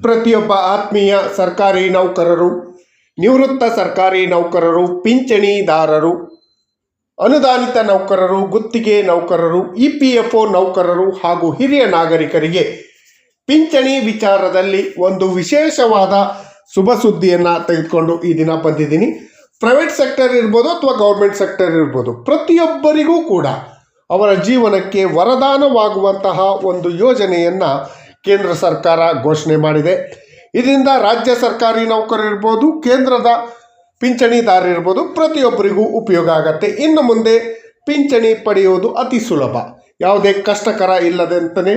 ಪ್ರತಿಯೊಬ್ಬ ಆತ್ಮೀಯ ಸರ್ಕಾರಿ ನೌಕರರು, ನಿವೃತ್ತ ಸರ್ಕಾರಿ ನೌಕರರು, ಪಿಂಚಣಿದಾರರು, ಅನುದಾನಿತ ನೌಕರರು, ಗುತ್ತಿಗೆ ನೌಕರರು, EPFO ನೌಕರರು ಹಾಗೂ ಹಿರಿಯ ನಾಗರಿಕರಿಗೆ ಪಿಂಚಣಿ ವಿಚಾರದಲ್ಲಿ ಒಂದು ವಿಶೇಷವಾದ ಶುಭ ಸುದ್ದಿಯನ್ನು ತೆಗೆದುಕೊಂಡು ಈ ದಿನ ಬಂದಿದ್ದೀನಿ. ಪ್ರೈವೇಟ್ ಸೆಕ್ಟರ್ ಇರ್ಬೋದು ಅಥವಾ ಗೌರ್ಮೆಂಟ್ ಸೆಕ್ಟರ್ ಇರ್ಬೋದು, ಪ್ರತಿಯೊಬ್ಬರಿಗೂ ಕೂಡ ಅವರ ಜೀವನಕ್ಕೆ ವರದಾನವಾಗುವಂತಹ ಒಂದು ಯೋಜನೆಯನ್ನು ಕೇಂದ್ರ ಸರ್ಕಾರ ಘೋಷಣೆ ಮಾಡಿದೆ. ಇದರಿಂದ ರಾಜ್ಯ ಸರ್ಕಾರಿ ನೌಕರರಿರ್ಬೋದು, ಕೇಂದ್ರದ ಪಿಂಚಣಿದಾರರಿರ್ಬೋದು, ಪ್ರತಿಯೊಬ್ಬರಿಗೂ ಉಪಯೋಗ ಆಗತ್ತೆ. ಇನ್ನು ಮುಂದೆ ಪಿಂಚಣಿ ಪಡೆಯುವುದು ಅತಿ ಸುಲಭ, ಯಾವುದೇ ಕಷ್ಟಕರ ಇಲ್ಲದಂತಲೇ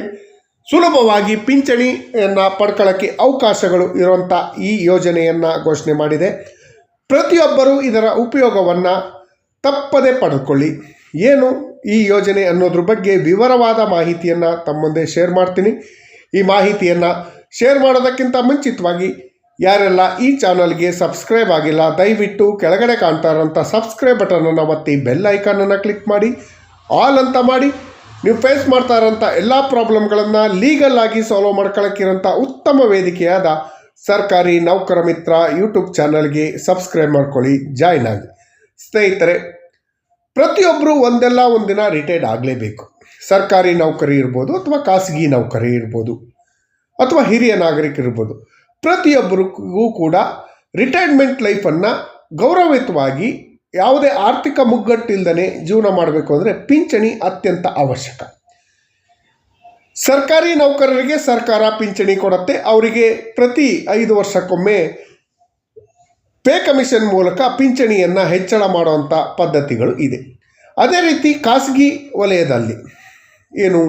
ಸುಲಭವಾಗಿ ಪಿಂಚಣಿಯನ್ನು ಪಡ್ಕೊಳ್ಳೋಕ್ಕೆ ಅವಕಾಶಗಳು ಇರುವಂಥ ಈ ಯೋಜನೆಯನ್ನು ಘೋಷಣೆ ಮಾಡಿದೆ. ಪ್ರತಿಯೊಬ್ಬರೂ ಇದರ ಉಪಯೋಗವನ್ನು ತಪ್ಪದೇ ಪಡೆದುಕೊಳ್ಳಿ. ಏನು ಈ ಯೋಜನೆ ಅನ್ನೋದ್ರ ಬಗ್ಗೆ ವಿವರವಾದ ಮಾಹಿತಿಯನ್ನು ತಮ್ಮ ಮುಂದೆ ಶೇರ್ ಮಾಡ್ತೀನಿ. ಈ ಮಾಹಿತಿಯನ್ನು ಶೇರ್ ಮಾಡೋದಕ್ಕಿಂತ ಮುಂಚಿತವಾಗಿ ಯಾರೆಲ್ಲ ಈ ಚಾನಲ್ಗೆ ಸಬ್ಸ್ಕ್ರೈಬ್ ಆಗಿಲ್ಲ, ದಯವಿಟ್ಟು ಕೆಳಗಡೆ ಕಾಣ್ತಾ ಇರೋಂಥ ಸಬ್ಸ್ಕ್ರೈಬ್ ಬಟನನ್ನು ಒತ್ತಿ ಬೆಲ್ ಐಕಾನನ್ನು ಕ್ಲಿಕ್ ಮಾಡಿ, ಆಲ್ ಅಂತ ಮಾಡಿ. ನೀವು ಫೇಸ್ ಮಾಡ್ತಾ ಇರೋಂಥ ಎಲ್ಲ ಪ್ರಾಬ್ಲಮ್ಗಳನ್ನು ಲೀಗಲ್ ಆಗಿ ಸಾಲ್ವ್ ಮಾಡ್ಕೊಳ್ಳೋಕ್ಕಿರೋಂಥ ಉತ್ತಮ ವೇದಿಕೆಯಾದ ಸರ್ಕಾರಿ ನೌಕರ ಮಿತ್ರ ಯೂಟ್ಯೂಬ್ ಚಾನಲ್ಗೆ ಸಬ್ಸ್ಕ್ರೈಬ್ ಮಾಡ್ಕೊಳ್ಳಿ, ಜಾಯ್ನ್ ಆಗಿ. ಸ್ನೇಹಿತರೆ, ಪ್ರತಿಯೊಬ್ಬರು ಒಂದಲ್ಲ ಒಂದಿನ ರಿಟೈರ್ಡ್ ಆಗಲೇಬೇಕು. ಸರ್ಕಾರಿ ನೌಕರಿ ಇರ್ಬೋದು ಅಥವಾ ಖಾಸಗಿ ನೌಕರಿ ಇರ್ಬೋದು ಅಥವಾ ಹಿರಿಯ ನಾಗರಿಕರಿರ್ಬೋದು, ಪ್ರತಿಯೊಬ್ಬರಿಗೂ ಕೂಡ ರಿಟೈರ್ಮೆಂಟ್ ಲೈಫನ್ನು ಗೌರವಯುತವಾಗಿ ಯಾವುದೇ ಆರ್ಥಿಕ ಮುಗ್ಗಟ್ಟಿಲ್ಲದೇ ಜೀವನ ಮಾಡಬೇಕು ಅಂದರೆ ಪಿಂಚಣಿ ಅತ್ಯಂತ ಅವಶ್ಯಕ. ಸರ್ಕಾರಿ ನೌಕರರಿಗೆ ಸರ್ಕಾರ ಪಿಂಚಣಿ ಕೊಡುತ್ತೆ. ಅವರಿಗೆ ಪ್ರತಿ 5 ವರ್ಷಕ್ಕೊಮ್ಮೆ ಪೇ ಕಮಿಷನ್ ಮೂಲಕ ಪಿಂಚಣಿಯನ್ನು ಹೆಚ್ಚಳ ಮಾಡುವಂಥ ಪದ್ಧತಿಗಳು ಇದೆ. ಅದೇ ರೀತಿ ಖಾಸಗಿ ವಲಯದಲ್ಲಿ ಏನು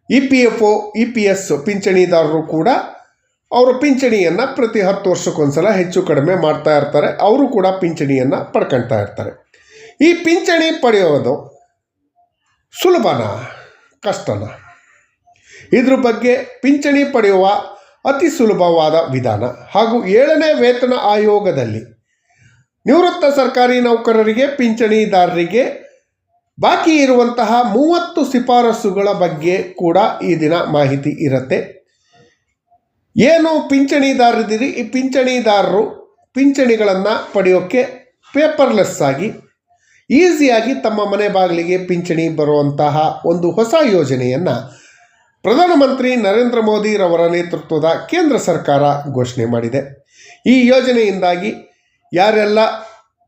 EPFO, EPS ಪಿಂಚಣಿದಾರರು ಕೂಡ ಅವರು ಪಿಂಚಣಿಯನ್ನು ಪ್ರತಿ 10 ವರ್ಷಕ್ಕೊಂದ್ಸಲ ಹೆಚ್ಚು ಕಡಿಮೆ ಮಾಡ್ತಾ ಇರ್ತಾರೆ. ಅವರು ಕೂಡ ಪಿಂಚಣಿಯನ್ನು ಪಡ್ಕೊಳ್ತಾ ಇರ್ತಾರೆ. ಈ ಪಿಂಚಣಿ ಪಡೆಯೋದು ಸುಲಭನಾ ಕಷ್ಟನಾ? ಇದ್ರ ಬಗ್ಗೆ ಪಿಂಚಣಿ ಪಡೆಯುವ ಅತಿ ಸುಲಭವಾದ ವಿಧಾನ ಹಾಗೂ 7ನೇ ವೇತನ ಆಯೋಗದಲ್ಲಿ ನಿವೃತ್ತ ಸರ್ಕಾರಿ ನೌಕರರಿಗೆ, ಪಿಂಚಣಿದಾರರಿಗೆ ಬಾಕಿ ಇರುವಂತಹ 30 ಶಿಫಾರಸುಗಳ ಬಗ್ಗೆ ಕೂಡ ಈ ದಿನ ಮಾಹಿತಿ ಇರುತ್ತೆ. ಏನು ಪಿಂಚಣಿದಾರರಿದ್ದೀರಿ, ಈ ಪಿಂಚಣಿದಾರರು ಪಿಂಚಣಿಗಳನ್ನು ಪಡೆಯೋಕ್ಕೆ ಪೇಪರ್ಲೆಸ್ ಆಗಿ ಈಸಿಯಾಗಿ ತಮ್ಮ ಮನೆ ಬಾಗಿಲಿಗೆ ಪಿಂಚಣಿ ಬರುವಂತಹ ಒಂದು ಹೊಸ ಯೋಜನೆಯನ್ನು ಪ್ರಧಾನಮಂತ್ರಿ ನರೇಂದ್ರ ಮೋದಿರವರ ನೇತೃತ್ವದ ಕೇಂದ್ರ ಸರ್ಕಾರ ಘೋಷಣೆ ಮಾಡಿದೆ. ಈ ಯೋಜನೆಯಿಂದಾಗಿ ಯಾರೆಲ್ಲ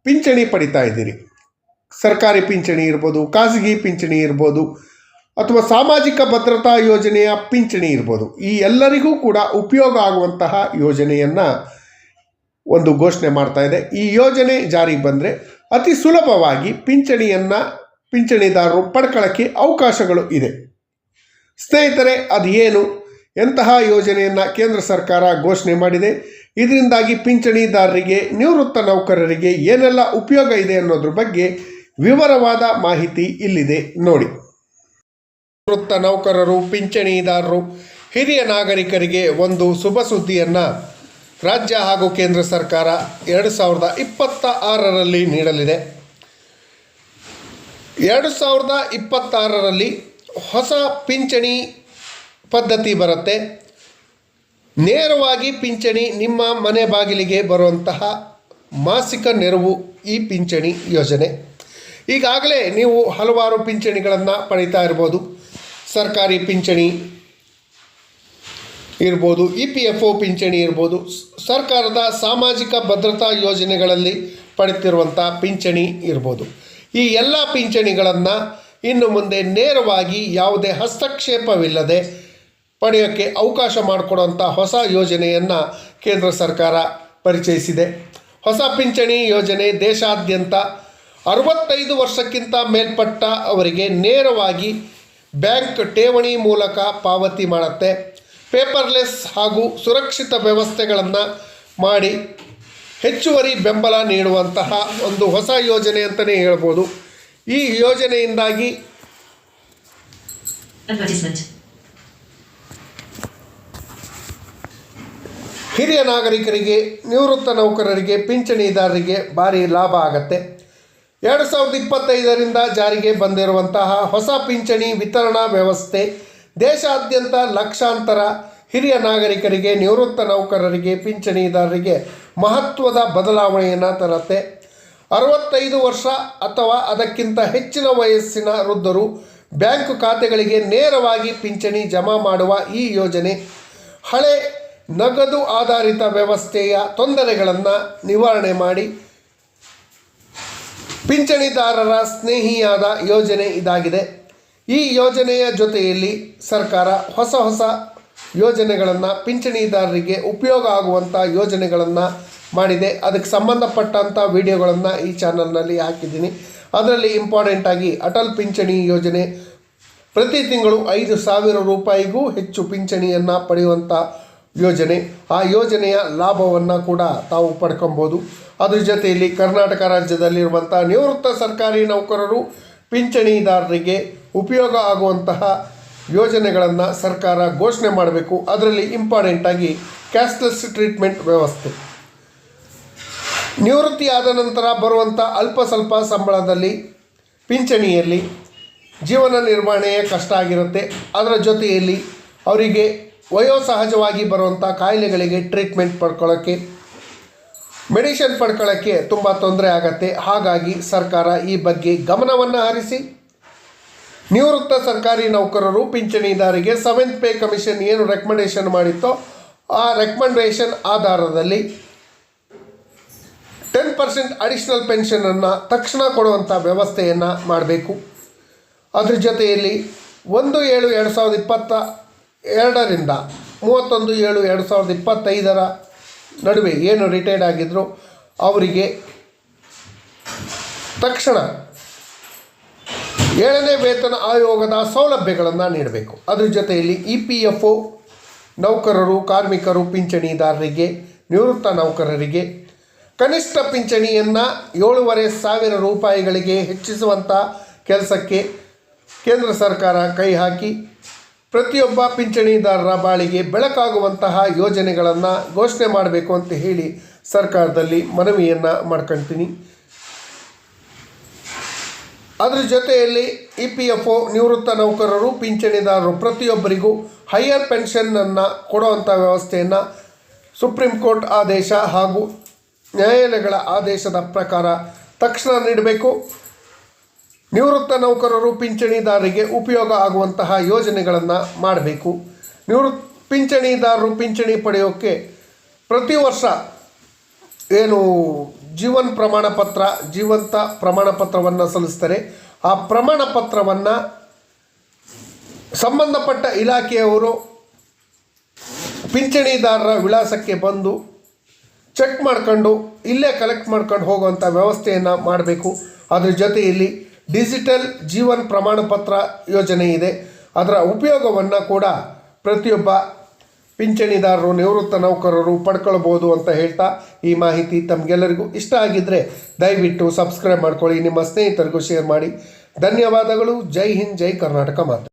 ಪಿಂಚಣಿ ಪಡಿತಾ ಇದ್ದೀರಿ, ಸರ್ಕಾರಿ ಪಿಂಚಣಿ ಇರ್ಬೋದು, ಖಾಸಗಿ ಪಿಂಚಣಿ ಇರ್ಬೋದು ಅಥವಾ ಸಾಮಾಜಿಕ ಭದ್ರತಾ ಯೋಜನೆಯ ಪಿಂಚಣಿ ಇರ್ಬೋದು, ಈ ಎಲ್ಲರಿಗೂ ಕೂಡ ಉಪಯೋಗ ಆಗುವಂತಹ ಯೋಜನೆಯನ್ನು ಒಂದು ಘೋಷಣೆ ಮಾಡ್ತಾ ಇದೆ. ಈ ಯೋಜನೆ ಜಾರಿಗೆ ಬಂದರೆ ಅತಿ ಸುಲಭವಾಗಿ ಪಿಂಚಣಿದಾರರು ಪಡ್ಕೊಳ್ಳೋಕ್ಕೆ ಅವಕಾಶಗಳು ಇದೆ. ಸ್ನೇಹಿತರೆ, ಅದು ಏನು, ಎಂತಹ ಯೋಜನೆಯನ್ನು ಕೇಂದ್ರ ಸರ್ಕಾರ ಘೋಷಣೆ ಮಾಡಿದೆ, ಇದರಿಂದಾಗಿ ಪಿಂಚಣಿದಾರರಿಗೆ, ನಿವೃತ್ತ ನೌಕರರಿಗೆ ಏನೆಲ್ಲ ಉಪಯೋಗ ಇದೆ ಅನ್ನೋದ್ರ ಬಗ್ಗೆ ವಿವರವಾದ ಮಾಹಿತಿ ಇಲ್ಲಿದೆ ನೋಡಿ. ನಿವೃತ್ತ ನೌಕರರು, ಪಿಂಚಣಿದಾರರು, ಹಿರಿಯ ನಾಗರಿಕರಿಗೆ ಒಂದು ಶುಭ ಸುದ್ದಿಯನ್ನು ರಾಜ್ಯ ಹಾಗೂ ಕೇಂದ್ರ ಸರ್ಕಾರ 2026ರಲ್ಲಿ ನೀಡಲಿದೆ. 2026ರಲ್ಲಿ ಹೊಸ ಪಿಂಚಣಿ ಪದ್ಧತಿ ಬರುತ್ತೆ. ನೇರವಾಗಿ ಪಿಂಚಣಿ ನಿಮ್ಮ ಮನೆ ಬಾಗಿಲಿಗೆ ಬರುವಂತಹ ಮಾಸಿಕ ನೆರವು ಈ ಪಿಂಚಣಿ ಯೋಜನೆ. ಈಗಾಗಲೇ ನೀವು ಹಲವಾರು ಪಿಂಚಣಿಗಳನ್ನು ಪಡೀತಾ ಇರ್ಬೋದು. ಸರ್ಕಾರಿ ಪಿಂಚಣಿ ಇರ್ಬೋದು, EPFO ಪಿಂಚಣಿ ಇರ್ಬೋದು, ಸರ್ಕಾರದ ಸಾಮಾಜಿಕ ಭದ್ರತಾ ಯೋಜನೆಗಳಲ್ಲಿ ಪಡೆಯುತ್ತಿರುವಂಥ ಪಿಂಚಣಿ ಇರ್ಬೋದು. ಈ ಎಲ್ಲ ಪಿಂಚಣಿಗಳನ್ನು ಇನ್ನು ಮುಂದೆ ನೇರವಾಗಿ ಯಾವುದೇ ಹಸ್ತಕ್ಷೇಪವಿಲ್ಲದೆ ಪಡೆಯೋಕ್ಕೆ ಅವಕಾಶ ಮಾಡಿಕೊಡುವಂಥ ಹೊಸ ಯೋಜನೆಯನ್ನು ಕೇಂದ್ರ ಸರ್ಕಾರ ಪರಿಚಯಿಸಿದೆ. ಹೊಸ ಪಿಂಚಣಿ ಯೋಜನೆ ದೇಶಾದ್ಯಂತ 65 ವರ್ಷಕ್ಕಿಂತ ಮೇಲ್ಪಟ್ಟ ಅವರಿಗೆ ನೇರವಾಗಿ ಬ್ಯಾಂಕ್ ಠೇವಣಿ ಮೂಲಕ ಪಾವತಿ ಮಾಡುತ್ತೆ. ಪೇಪರ್ಲೆಸ್ ಹಾಗೂ ಸುರಕ್ಷಿತ ವ್ಯವಸ್ಥೆಗಳನ್ನು ಮಾಡಿ ಹೆಚ್ಚುವರಿ ಬೆಂಬಲ ನೀಡುವಂತಹ ಒಂದು ಹೊಸ ಯೋಜನೆ ಅಂತಲೇ ಹೇಳ್ಬೋದು. ಈ ಯೋಜನೆಯಿಂದಾಗಿ ಹಿರಿಯ ನಾಗರಿಕರಿಗೆ, ನಿವೃತ್ತ ನೌಕರರಿಗೆ, ಪಿಂಚಣಿದಾರರಿಗೆ ಭಾರಿ ಲಾಭ ಆಗತ್ತೆ. 2025ರಿಂದ ಜಾರಿಗೆ ಬಂದಿರುವಂತಹ ಹೊಸ ಪಿಂಚಣಿ ವಿತರಣಾ ವ್ಯವಸ್ಥೆ ದೇಶಾದ್ಯಂತ ಲಕ್ಷಾಂತರ ಹಿರಿಯ ನಾಗರಿಕರಿಗೆ, ನಿವೃತ್ತ ನೌಕರರಿಗೆ, ಪಿಂಚಣಿದಾರರಿಗೆ ಮಹತ್ವದ ಬದಲಾವಣೆಯನ್ನು ತರುತ್ತೆ. 65 ವರ್ಷ ಅಥವಾ ಅದಕ್ಕಿಂತ ಹೆಚ್ಚಿನ ವಯಸ್ಸಿನ ವೃದ್ಧರು ಬ್ಯಾಂಕ್ ಖಾತೆಗಳಿಗೆ ನೇರವಾಗಿ ಪಿಂಚಣಿ ಜಮಾ ಮಾಡುವ ಈ ಯೋಜನೆ ಹಳೆ ನಗದು ಆಧಾರಿತ ವ್ಯವಸ್ಥೆಯ ತೊಂದರೆಗಳನ್ನು ನಿವಾರಣೆ ಮಾಡಿ ಪಿಂಚಣಿದಾರರ ಸ್ನೇಹಿಯಾದ ಯೋಜನೆ ಇದಾಗಿದೆ. ಈ ಯೋಜನೆಯ ಜೊತೆಯಲ್ಲಿ ಸರ್ಕಾರ ಹೊಸ ಯೋಜನೆಗಳನ್ನು ಪಿಂಚಣಿದಾರರಿಗೆ ಉಪಯೋಗ ಆಗುವಂಥ ಯೋಜನೆಗಳನ್ನು ಮಾಡಿದೆ. ಅದಕ್ಕೆ ಸಂಬಂಧಪಟ್ಟಂಥ ವಿಡಿಯೋಗಳನ್ನು ಈ ಚಾನಲ್ನಲ್ಲಿ ಹಾಕಿದ್ದೀನಿ. ಅದರಲ್ಲಿ ಇಂಪಾರ್ಟೆಂಟಾಗಿ ಅಟಲ್ ಪಿಂಚಣಿ ಯೋಜನೆ, ಪ್ರತಿ ತಿಂಗಳು 5,000 ರೂಪಾಯಿಗೂ ಹೆಚ್ಚು ಪಿಂಚಣಿಯನ್ನು ಪಡೆಯುವಂಥ ಯೋಜನೆ. ಆ ಯೋಜನೆಯ ಲಾಭವನ್ನು ಕೂಡ ತಾವು ಪಡ್ಕೊಬೋದು. ಅದ್ರ ಜೊತೆಯಲ್ಲಿ ಕರ್ನಾಟಕ ರಾಜ್ಯದಲ್ಲಿರುವಂಥ ನಿವೃತ್ತ ಸರ್ಕಾರಿ ನೌಕರರು, ಪಿಂಚಣಿದಾರರಿಗೆ ಉಪಯೋಗ ಆಗುವಂತಹ ಯೋಜನೆಗಳನ್ನು ಸರ್ಕಾರ ಘೋಷಣೆ ಮಾಡಬೇಕು. ಅದರಲ್ಲಿ ಇಂಪಾರ್ಟೆಂಟಾಗಿ ಕ್ಯಾಶ್ಲೆಸ್ ಟ್ರೀಟ್ಮೆಂಟ್ ವ್ಯವಸ್ಥೆ, ನಿವೃತ್ತಿಯಾದ ನಂತರ ಬರುವಂಥ ಸ್ವಲ್ಪ ಸಂಬಳದಲ್ಲಿ ಪಿಂಚಣಿಯಲ್ಲಿ ಜೀವನ ನಿರ್ವಹಣೆಯ ಕಷ್ಟ ಆಗಿರುತ್ತೆ. ಅದರ ಜೊತೆಯಲ್ಲಿ ಅವರಿಗೆ ವಯೋಸಹಜವಾಗಿ ಬರುವಂಥ ಕಾಯಿಲೆಗಳಿಗೆ ಟ್ರೀಟ್ಮೆಂಟ್ ಪಡ್ಕೊಳ್ಳೋಕ್ಕೆ, ಮೆಡಿಸಿನ್ ಪಡ್ಕೊಳ್ಳೋಕ್ಕೆ ತುಂಬ ತೊಂದರೆ ಆಗತ್ತೆ. ಹಾಗಾಗಿ ಸರ್ಕಾರ ಈ ಬಗ್ಗೆ ಗಮನವನ್ನು ಹರಿಸಿ ನಿವೃತ್ತ ಸರ್ಕಾರಿ ನೌಕರರು, ಪಿಂಚಣಿದಾರರಿಗೆ 7th ಪೇ ಕಮಿಷನ್ ಏನು ರೆಕಮೆಂಡೇಷನ್ ಮಾಡಿತ್ತೋ ಆ ರೆಕಮೆಂಡೇಷನ್ ಆಧಾರದಲ್ಲಿ 10% ಅಡಿಷ್ನಲ್ ಪೆನ್ಷನನ್ನು ತಕ್ಷಣ ಕೊಡುವಂಥ ವ್ಯವಸ್ಥೆಯನ್ನು ಮಾಡಬೇಕು. ಅದ್ರ ಜೊತೆಯಲ್ಲಿ 1/7/2022ರಿಂದ 31/7/2025 ನಡುವೆ ಏನು ರಿಟೈರ್ಡ್ ಆಗಿದ್ರು ಅವರಿಗೆ ತಕ್ಷಣ 7ನೇ ವೇತನ ಆಯೋಗದ ಸೌಲಭ್ಯಗಳನ್ನು ನೀಡಬೇಕು. ಅದ್ರ ಜೊತೆಯಲ್ಲಿ EPFO ನೌಕರರು, ಕಾರ್ಮಿಕರು, ಪಿಂಚಣಿದಾರರಿಗೆ, ನಿವೃತ್ತ ನೌಕರರಿಗೆ ಕನಿಷ್ಠ ಪಿಂಚಣಿಯನ್ನು 7,500 ರೂಪಾಯಿಗಳಿಗೆ ಹೆಚ್ಚಿಸುವಂಥ ಕೆಲಸಕ್ಕೆ ಕೇಂದ್ರ ಸರ್ಕಾರ ಕೈ ಹಾಕಿ ಪ್ರತಿಯೊಬ್ಬ ಪಿಂಚಣಿದಾರರ ಬಾಳಿಗೆ ಬೆಳಕಾಗುವಂತಹ ಯೋಜನೆಗಳನ್ನು ಘೋಷಣೆ ಮಾಡಬೇಕು ಅಂತ ಹೇಳಿ ಸರ್ಕಾರದಲ್ಲಿ ಮನವಿಯನ್ನು ಮಾಡ್ಕೊಳ್ತೀನಿ. ಅದರ ಜೊತೆಯಲ್ಲಿ EPFO ನಿವೃತ್ತ ನೌಕರರು, ಪಿಂಚಣಿದಾರರು ಪ್ರತಿಯೊಬ್ಬರಿಗೂ ಹೈಯರ್ ಪೆನ್ಷನ್ನನ್ನು ಕೊಡುವಂಥ ವ್ಯವಸ್ಥೆಯನ್ನು ಸುಪ್ರೀಂ ಕೋರ್ಟ್ ಆದೇಶ ಹಾಗೂ ನ್ಯಾಯಾಲಯಗಳ ಆದೇಶದ ಪ್ರಕಾರ ತಕ್ಷಣ ನೀಡಬೇಕು. ನಿವೃತ್ತ ನೌಕರರು, ಪಿಂಚಣಿದಾರರಿಗೆ ಉಪಯೋಗ ಆಗುವಂತಹ ಯೋಜನೆಗಳನ್ನು ಮಾಡಬೇಕು. ಪಿಂಚಣಿದಾರರು ಪಿಂಚಣಿ ಪಡೆಯೋಕ್ಕೆ ಪ್ರತಿ ವರ್ಷ ಏನು ಜೀವಂತ ಪ್ರಮಾಣಪತ್ರವನ್ನು ಸಲ್ಲಿಸ್ತಾರೆ. ಆ ಪ್ರಮಾಣಪತ್ರವನ್ನು ಸಂಬಂಧಪಟ್ಟ ಇಲಾಖೆಯವರು ಪಿಂಚಣಿದಾರರ ವಿಳಾಸಕ್ಕೆ ಬಂದು ಚೆಕ್ ಮಾಡ್ಕೊಂಡು ಇಲ್ಲೇ ಕಲೆಕ್ಟ್ ಮಾಡ್ಕೊಂಡು ಹೋಗುವಂಥ ವ್ಯವಸ್ಥೆಯನ್ನು ಮಾಡಬೇಕು. ಅದ್ರ ಜೊತೆಯಲ್ಲಿ ಡಿಜಿಟಲ್ ಜೀವನ್ ಪ್ರಮಾಣಪತ್ರ ಯೋಜನೆ ಇದೆ. ಅದರ ಉಪಯೋಗವನ್ನು ಕೂಡ ಪ್ರತಿಯೊಬ್ಬ ಪಿಂಚಣಿದಾರರು, ನಿವೃತ್ತ ನೌಕರರು ಪಡ್ಕೊಳ್ಬೋದು ಅಂತ ಹೇಳ್ತಾ, ಈ ಮಾಹಿತಿ ತಮಗೆಲ್ಲರಿಗೂ ಇಷ್ಟ ಆಗಿದ್ದರೆ ದಯವಿಟ್ಟು ಸಬ್ಸ್ಕ್ರೈಬ್ ಮಾಡ್ಕೊಳ್ಳಿ, ನಿಮ್ಮ ಸ್ನೇಹಿತರಿಗೂ ಶೇರ್ ಮಾಡಿ. ಧನ್ಯವಾದಗಳು. ಜೈ ಹಿಂದ್, ಜೈ ಕರ್ನಾಟಕ ಮಾತೆ.